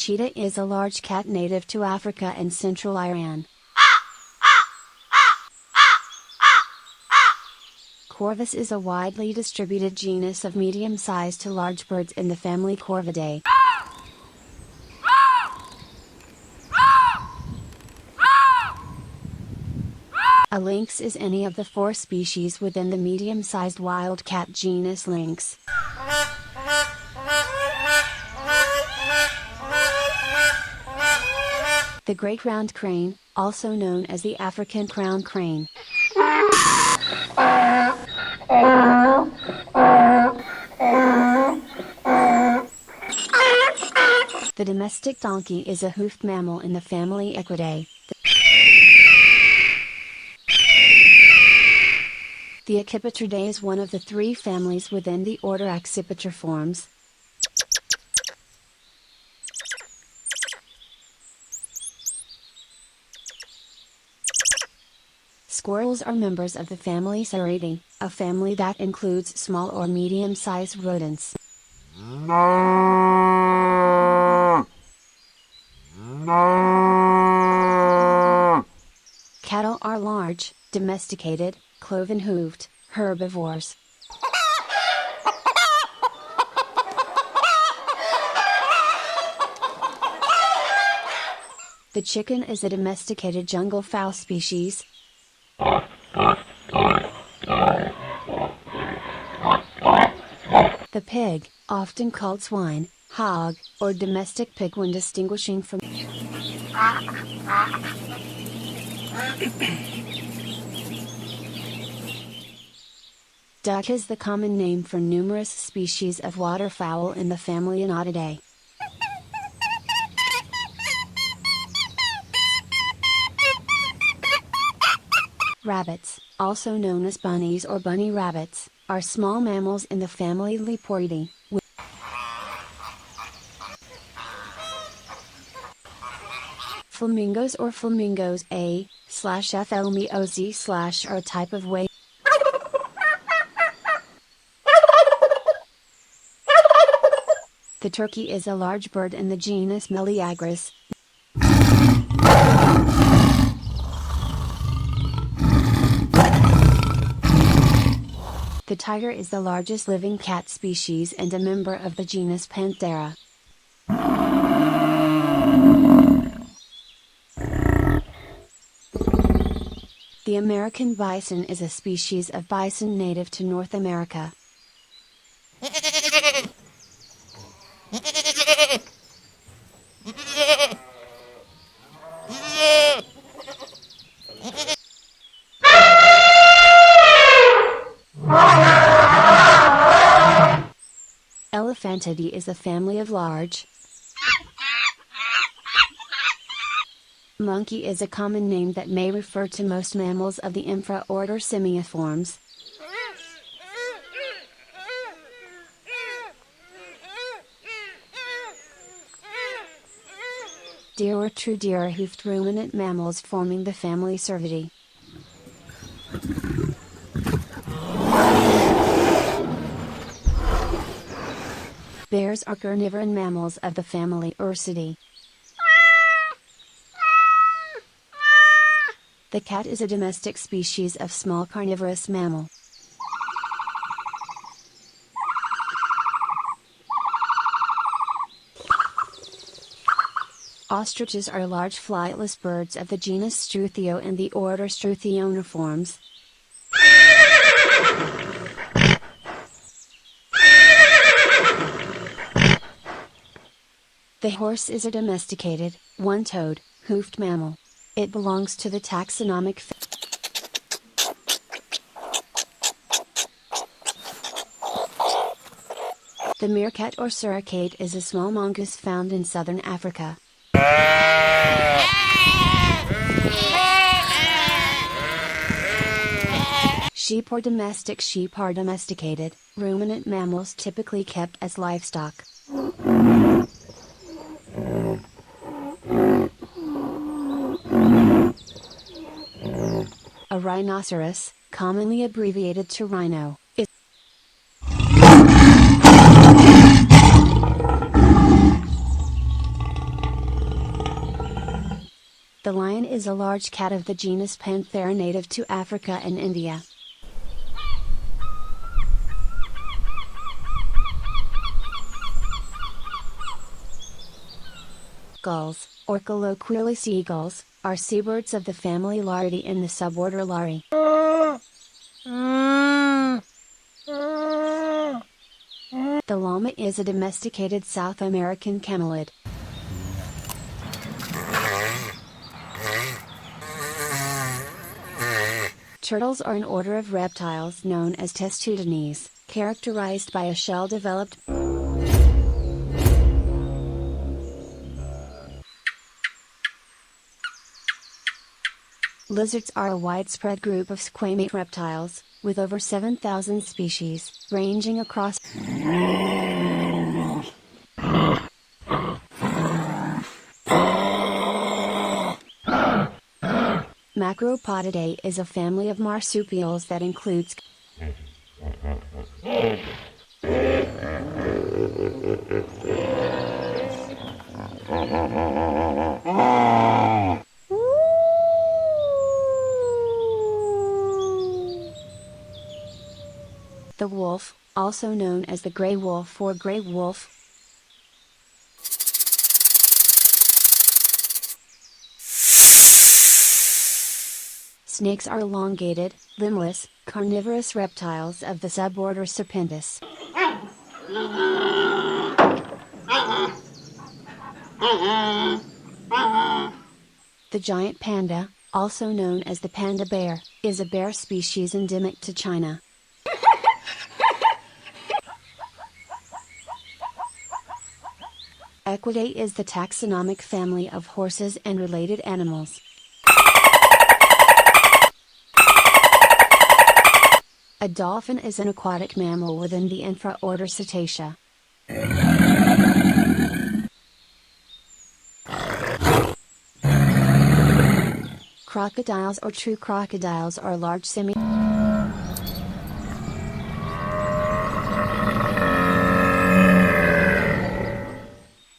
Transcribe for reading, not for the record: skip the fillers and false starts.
cheetah is a large cat native to Africa and central Iran. Corvus is a widely distributed genus of medium-sized to large birds in the family Corvidae. A lynx is any of the 4 species within the medium-sized wildcat genus Lynx. The great round crane, also known as the African crown crane. The domestic donkey is a hoofed mammal in the family Equidae. The Accipitridae is one of the 3 families within the order Accipitriformes. Squirrels are members of the family Sauridae, a family that includes small or medium-sized rodents. Cattle are large, domesticated, cloven-hooved, herbivores. The chicken is a domesticated jungle fowl species. The pig, often called swine, hog, or domestic pig when distinguishing from duck is the common name for numerous species of waterfowl in the family Onotidae. Rabbits, also known as bunnies or bunny rabbits, are small mammals in the family Leporidae. Flamingos or flamingos A/FLMOZ/ are a type of wave. The turkey is a large bird in the genus Meleagris. The tiger is the largest living cat species and a member of the genus Panthera. The American bison is a species of bison native to North America. Elephantidae is a family of large. Monkey is a common name that may refer to most mammals of the infraorder Simiiformes. Deer or true deer are hoofed ruminant mammals forming the family Cervidae. Bears are carnivorous mammals of the family Ursidae. The cat is a domestic species of small carnivorous mammal. Ostriches are large flightless birds of the genus Struthio and the order Struthioneformes. The horse is a domesticated, one-toed, hoofed mammal. It belongs to the taxonomic The meerkat or suricate is a small mongoose found in southern Africa. Sheep or domestic sheep are domesticated, ruminant mammals typically kept as livestock. A rhinoceros, commonly abbreviated to rhino, is The lion is a large cat of the genus Panthera native to Africa and India. Gulls, or colloquially seagulls, are seabirds of the family Laridae in the suborder Lari. The llama is a domesticated South American camelid. Turtles are an order of reptiles known as Testudines, characterized by a shell-developed. Lizards are a widespread group of squamate reptiles, with over 7,000 species, ranging across. Macropodidae is a family of marsupials that includes the wolf, also known as the gray wolf or gray wolf. Snakes are elongated, limbless, carnivorous reptiles of the suborder Serpentis. The giant panda, also known as the panda bear, is a bear species endemic to China. Equidae is the taxonomic family of horses and related animals. A dolphin is an aquatic mammal within the infraorder Cetacea. Crocodiles or true crocodiles are large